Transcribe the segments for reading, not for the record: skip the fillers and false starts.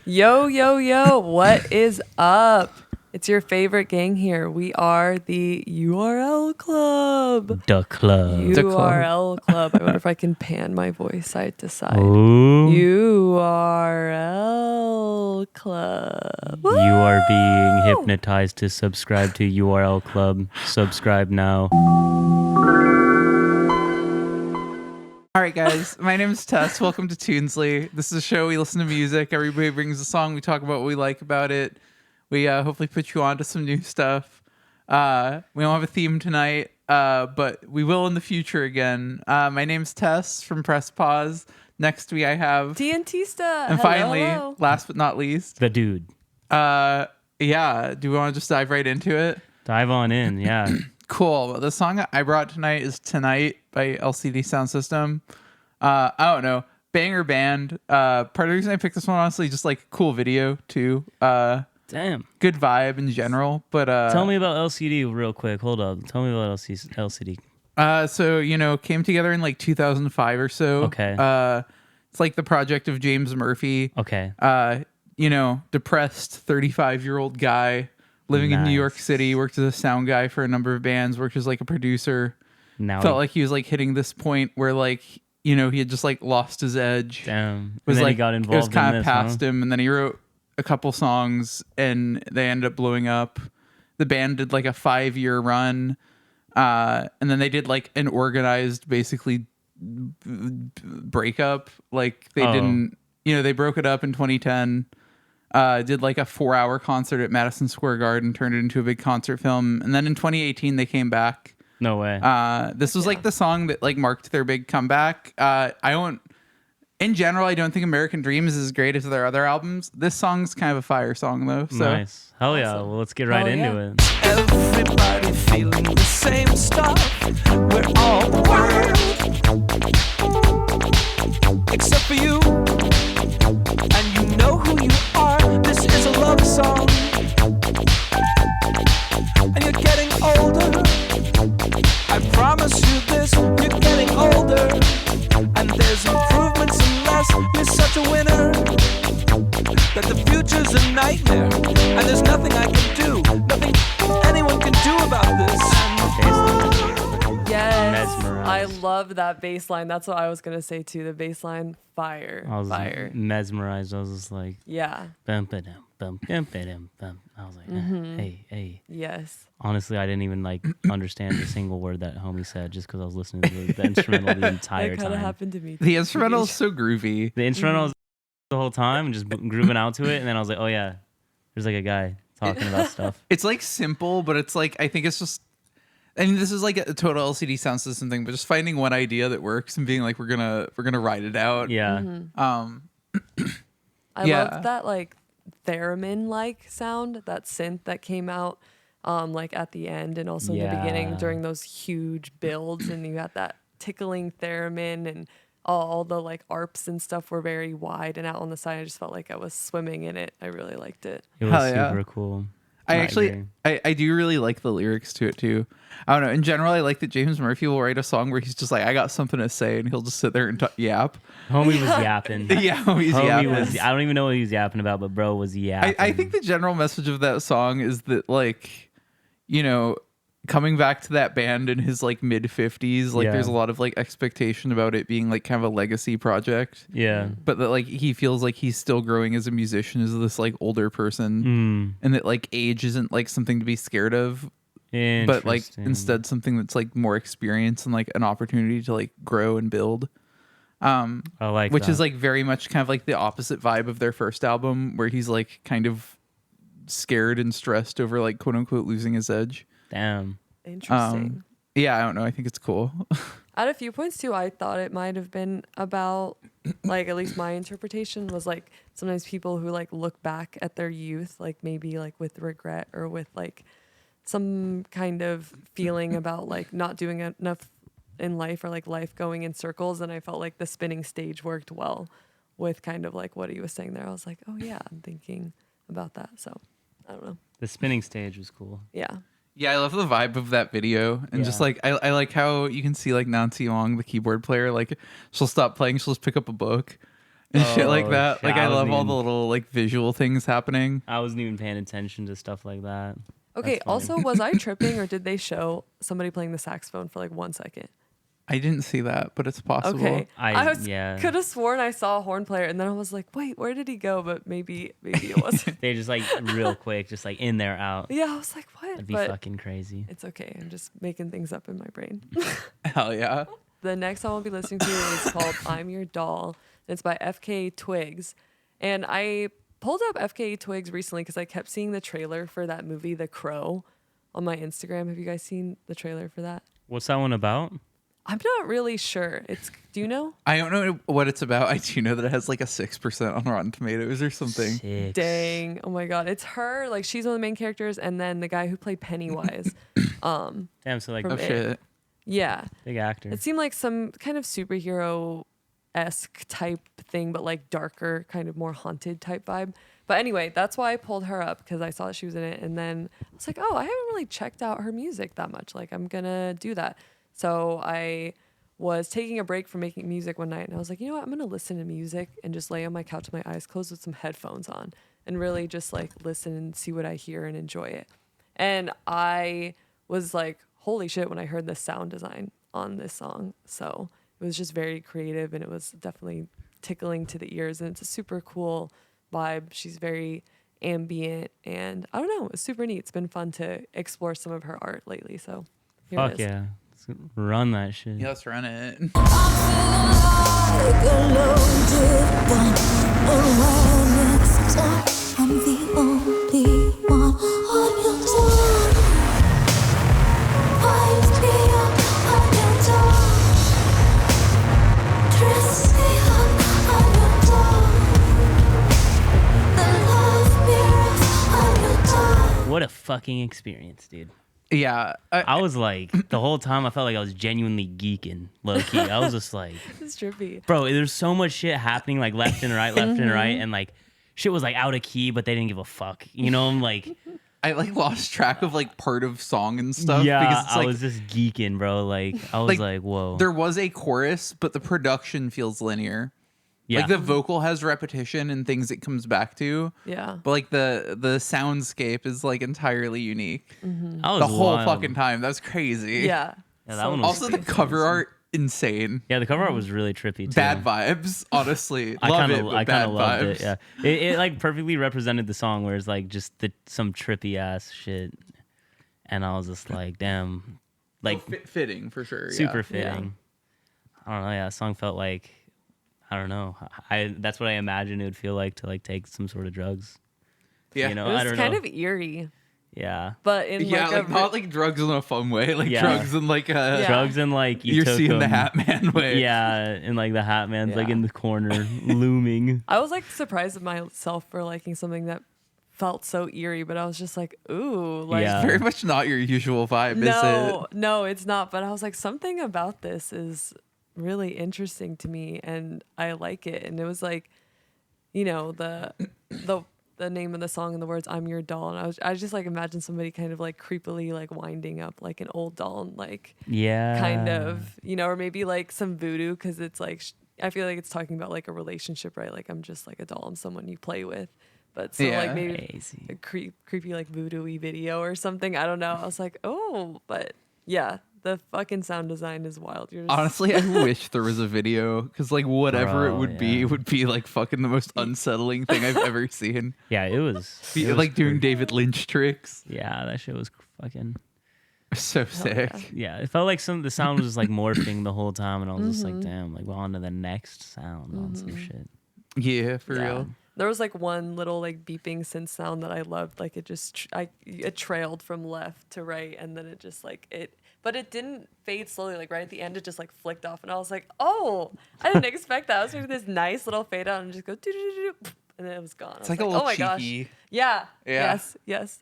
Yo, yo, yo, what is up? It's your favorite gang here. We are the URL Club. The club. URL Club. I wonder if I can pan my voice side to side. Ooh. URL Club. You are being hypnotized to subscribe to URL Club. Subscribe now. All right, guys. My name is Tess. Welcome to Toonsley. This is a show we listen to music. Everybody brings a song. We talk about what we like about it. We hopefully put you on to some new stuff. We don't have a theme tonight, but we will in the future again. My name's Tess from Press Pause. Next we I have TNTISTA. and finally, hello. last but not least, The dude. yeah. Do we want to just dive right into it? Dive on in. Yeah. Cool. The song I brought tonight is Tonite by LCD Soundsystem. I don't know. Banger band. Part of the reason I picked this one, honestly, just like cool video too. Damn. Good vibe in general. But Tell me about LCD real quick. Hold up. Tell me about LCD. So, came together in like 2005 or so. Okay. It's like the project of James Murphy. Okay. Depressed 35-year-old guy living in New York Nice. City, worked as a sound guy for a number of bands, worked as like a producer. Now Felt like he was like hitting this point where like, he had just like lost his edge. damn. Was And then like he got it was involved kind in of this, past him, and then he wrote a couple songs and they ended up blowing up. The band did like a 5-year run, and then they did like an organized basically breakup. Like they didn't, they broke it up in 2010. Did like a 4-hour concert at Madison Square Garden, turned it into a big concert film, and then in 2018 they came back. No way. This was like the song that like marked their big comeback. In general, I don't think American Dream is as great as their other albums. This song's kind of a fire song though. So Nice. Hell yeah. Awesome. Well, let's get right Hell into yeah. it. Everybody feeling the same stuff. We're all wild, except for you. And you know who you are. This is a love song, and you're getting older. I promise you this. You're getting older, and there's improvements unless you're such a winner that the future's a nightmare, and there's nothing I can do, nothing anyone can do about this. Yes. Mesmerized. I love that bass line. That's what I was going to say too. The bass line, fire. I was Fire. mesmerized. I was just like, Yeah. bum, ba-dum, bum, bum, ba-dum, bum. I was like, hey. Yes. Honestly, I didn't even like understand a single word that homie said just because I was listening to the instrumental the entire That kind of time. happened to me. the instrumental is so groovy. The instrumental was the whole time and just grooving out to it, and then I was like, oh yeah, there's like a guy talking about stuff. It's like simple, but it's like I think it's just. I mean, this is like a total LCD sound system thing, but just finding one idea that works and being like, we're gonna ride it out. Yeah. I Yeah. love that like theremin like sound, that synth that came out like at the end and also in the beginning Yeah. during those huge builds, and you got that tickling theremin, and all the like arps and stuff were very wide and out on the side. I just felt like I was swimming in it. I really liked it. It was Hell yeah. super cool. I agree. do really like the lyrics to it too. I don't know. In general, I like that James Murphy will write a song where he's just like, I got something to say, and he'll just sit there and yap. Homie was yapping. Yeah, he's Homie yapping. was. I don't even know what he was yapping about, but bro was yapping. I think the general message of that song is that like, coming back to that band in his like mid 50s, like Yeah. there's a lot of like expectation about it being like kind of a legacy project. Yeah. But that like he feels like he's still growing as a musician as this like older person, and that like age isn't like something to be scared of, but like Interesting. instead something that's like more experience and like an opportunity to like grow and build. I like Which that. is like very much kind of like the opposite vibe of their first album, where he's like kind of scared and stressed over like quote unquote losing his edge. Damn. Interesting. Yeah, I don't know. I think it's cool. At a few points too, I thought it might have been about like, at least my interpretation was like sometimes people who like look back at their youth, like maybe like with regret or with like some kind of feeling about like not doing enough in life, or like life going in circles. And I felt like the spinning stage worked well with kind of like what he was saying there. I was like, oh yeah, I'm thinking about that. So I don't know. The spinning stage was cool. Yeah. Yeah, I love the vibe of that video, and just Yeah. like I like how you can see like Nancy Wong, the keyboard player, like she'll stop playing, she'll just pick up a book, and shit like Oh, that. shit, Like I I love wasn't all the even- little like visual things happening. I wasn't even paying attention to stuff like that. Okay, That's funny. also, was I tripping or did they show somebody playing the saxophone for like 1 second? I didn't see that, but it's possible. Okay. I- was yeah. could have sworn I saw a horn player and then I was like, wait, where did he go? But maybe it wasn't. They just like real quick, just like in there, out. Yeah, I was like, what? That'd be But fucking crazy. it's okay. I'm just making things up in my brain. Hell yeah. The next song I'll be listening to is called I'm Your Doll. It's by FKA Twigs. And I pulled up FKA Twigs recently because I kept seeing the trailer for that movie, The Crow, on my Instagram. Have you guys seen the trailer for that? What's that one about? I'm not really sure. Do you know? I don't know what it's about. I do know that it has like a 6% on Rotten Tomatoes or something. 6. Dang. Oh my God. It's her. Like, she's one of the main characters. And then the guy who played Pennywise. Damn, so like From Oh shit. Yeah. big actor. It seemed like some kind of superhero-esque type thing, but like darker, kind of more haunted type vibe. But anyway, that's why I pulled her up because I saw that she was in it. And then I was like, oh, I haven't really checked out her music that much. Like, I'm going to do that. So I was taking a break from making music one night and I was like, you know what? I'm going to listen to music and just lay on my couch with my eyes closed with some headphones on and really just like listen and see what I hear and enjoy it. And I was like, holy shit, when I heard the sound design on this song. So it was just very creative and it was definitely tickling to the ears. And it's a super cool vibe. She's very ambient and I don't know, it's super neat. It's been fun to explore some of her art lately. So here Fuck it is. yeah. Let's run that shit. Yeah, let's run it. I'm the only one on your door. Wind me up on your door. Dress me up on your door. The love mirrors on your door. What a fucking experience, dude. Yeah. I was like, the whole time I felt like I was genuinely geeking, low key. I was just like, It's trippy. bro, there's so much shit happening, like left and right, and like shit was like out of key, but they didn't give a fuck. You know, I'm like, I like lost track of like part of song and stuff. yeah, because it's I like, was just geeking, bro. Like, I was like, whoa. there was a chorus, but the production feels linear. Yeah. Like the vocal has repetition and things it comes back to. Yeah. But like the soundscape is like entirely unique. I was The whole wild. fucking time. That's crazy. Yeah. Yeah, that one was Also the cover art, insane. Yeah, the cover art was really trippy too. Bad vibes, honestly. I Love kind it, of, but I bad kind of loved vibes. it. Yeah, it like perfectly represented the song, where it's like just some trippy ass shit, and I was just like, damn, like Fitting for sure. super Yeah. fitting. I don't know. Yeah, that song felt like, I don't know. That's what I imagined it would feel like to like take some sort of drugs. Yeah. You know, It was I don't kind know. of eerie, Yeah, but in Yeah, like a not like drugs in a fun way, like Yeah. drugs in like a Yeah. drugs and like you you're took seeing the them- Hat Man way. Yeah, and like the Hat Man's like Yeah. in the corner looming. I was like surprised at myself for liking something that felt so eerie, but I was just like, ooh, like Yeah. Very much not your usual vibe, no, it's not. But I was like, something about this is really interesting to me, and I like it. And it was like, you know, the name of the song and the words "I'm your doll," and I just like imagine somebody kind of like creepily like winding up like an old doll and like Yeah, kind of, you know, or maybe like some voodoo because it's like I feel like it's talking about like a relationship, right? Like I'm just like a doll and someone you play with. But so Yeah. like maybe Crazy. a creepy like voodoo-y video or something. I don't know. I was like, oh, but yeah, the fucking sound design is wild. You're just, Honestly, I wish there was a video because like whatever it Bro, would yeah. be like fucking the most unsettling thing I've ever seen. Yeah, it was. Be, it was like doing crazy. David Lynch tricks. Yeah, that shit was fucking. So sick. yeah. Yeah, it felt like the sound was just like morphing the whole time, and I was just Mm-hmm. like, damn, like we're on to the next sound on some shit. Yeah, for Yeah. real. There was like one little like beeping synth sound that I loved. Like it just it trailed from left to right, and then it just like but it didn't fade slowly. Like right at the end, it just like flicked off, and I was like, oh, I didn't expect that. I was making this nice little fade out and just go doo-doo-doo-doo, and then it was gone. It's like a little cheeky. Yeah. Yeah. Yes.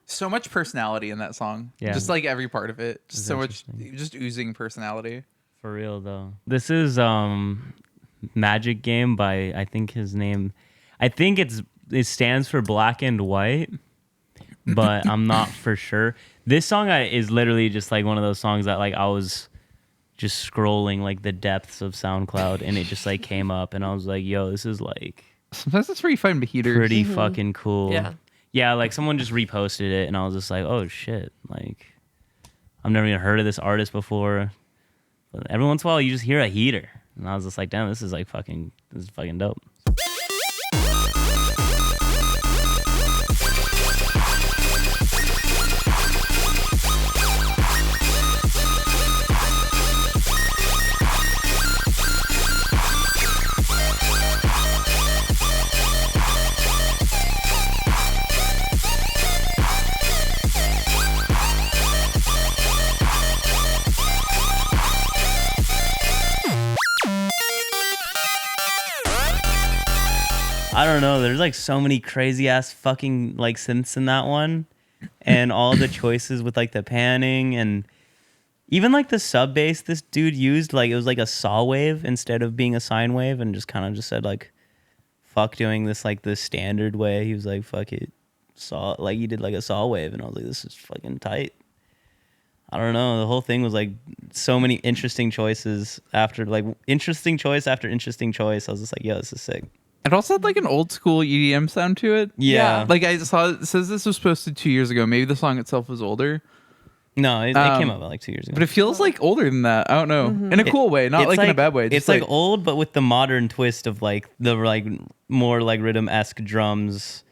So much personality in that song. Yeah. Just like every part of it. Just It's so much interesting. just oozing personality. For real though. This is Magic Game by I think his name. I think it stands for Black and White, but I'm not for sure. This song is literally just like one of those songs that like I was just scrolling like the depths of SoundCloud, and it just like came up, and I was like, yo, this is like Sometimes it's where you find heaters. pretty fucking cool. Yeah. Yeah, like someone just reposted it, and I was just like, oh shit, like I've never even heard of this artist before. But every once in a while, you just hear a heater, and I was just like, damn, this is fucking dope. I don't know. There's like so many crazy ass fucking like synths in that one, and all the choices with like the panning and even like the sub bass this dude used, like it was like a saw wave instead of being a sine wave, and just kind of just said like, fuck doing this like the standard way. He was like, fuck it, saw, like he did like a saw wave, and I was like, this is fucking tight. I don't know. The whole thing was like so many interesting choices after like interesting choice after interesting choice. I was just like, yo, this is sick. It also had like an old school EDM sound to it. Yeah. Like I saw it says this was posted 2 years ago. Maybe the song itself was older. No, it came out like 2 years ago. But it feels like older than that. I don't know. In a cool way, not It's like in a bad way. It's Just like old, but with the modern twist of like the like more like rhythm-esque drums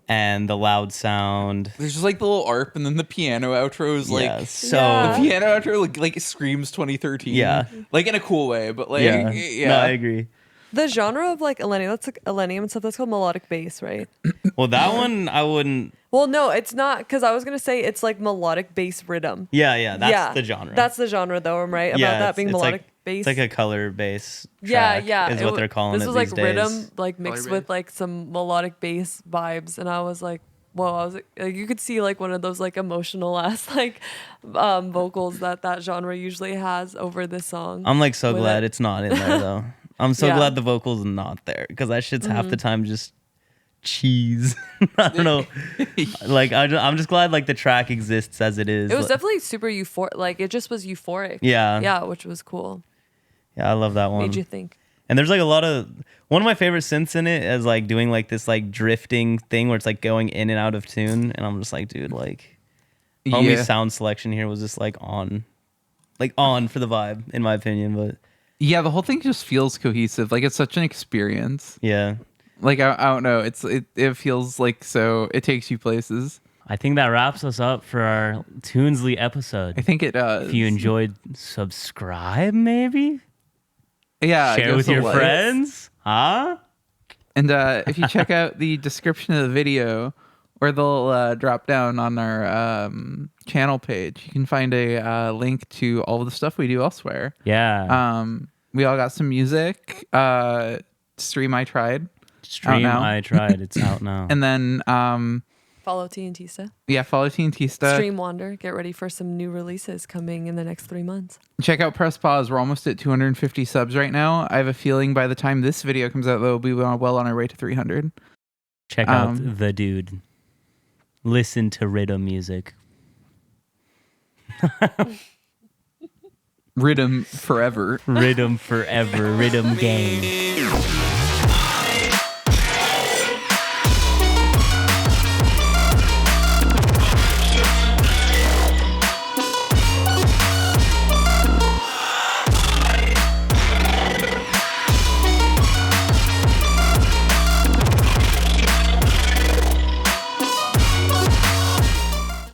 and the loud sound. there's just like the little ARP, and then the piano outro is like So Yeah. the piano outro like it screams 2013. Yeah. Like in a cool way, but like yeah. No, I agree. The genre of like Elenium, that's like Elenium and stuff, that's called melodic bass, right? Well, that one I wouldn't. Well, no, it's not, because I was gonna say it's like melodic bass rhythm. Yeah, that's the genre. That's the genre, though. I'm right about yeah, that it's- being it's melodic like, bass. It's like a color bass. yeah, Track yeah, is what they're calling this it was like these days. rhythm, like mixed Color with like some melodic bass vibes, and I was like, whoa! I was like, you could see like one of those like emotional ass like vocals that genre usually has over this song. I'm like so with glad it. it's not in there though. I'm so Yeah. glad the vocal's not there, because that shit's half the time just cheese. I don't know. Like I'm just glad like the track exists as it is. It was Like, definitely super euphoric. Like it just was euphoric. Yeah. Yeah, which was cool. yeah, I love that one. Made you think. And there's like a lot of one of my favorite synths in it is like doing like this like drifting thing where it's like going in and out of tune, and I'm just like, dude, like homie's sound selection here was just like on for the vibe in my opinion. But Yeah, the whole thing just feels cohesive. Like it's such an experience. yeah, Like I don't know. It feels like so. It takes you places. I think that wraps us up for our Toonsley episode. I think it does. If you enjoyed, subscribe maybe. yeah, Share give with us a your like. friends. Huh? And if you check out the description of the video, or they'll drop down on our channel page, you can find a link to all of the stuff we do elsewhere. Yeah. We all got some music. Stream I Tried. Stream now. I tried. It's out now. And then, Follow TNTISTA. yeah, follow TNTISTA. Stream Wander. Get ready for some new releases coming in the next 3 months. Check out Press Pause. We're almost at 250 subs right now. I have a feeling by the time this video comes out, we'll be well on our way to 300. Check out The Dude. Listen to rhythm music. Rhythm forever. Rhythm forever. Rhythm gang.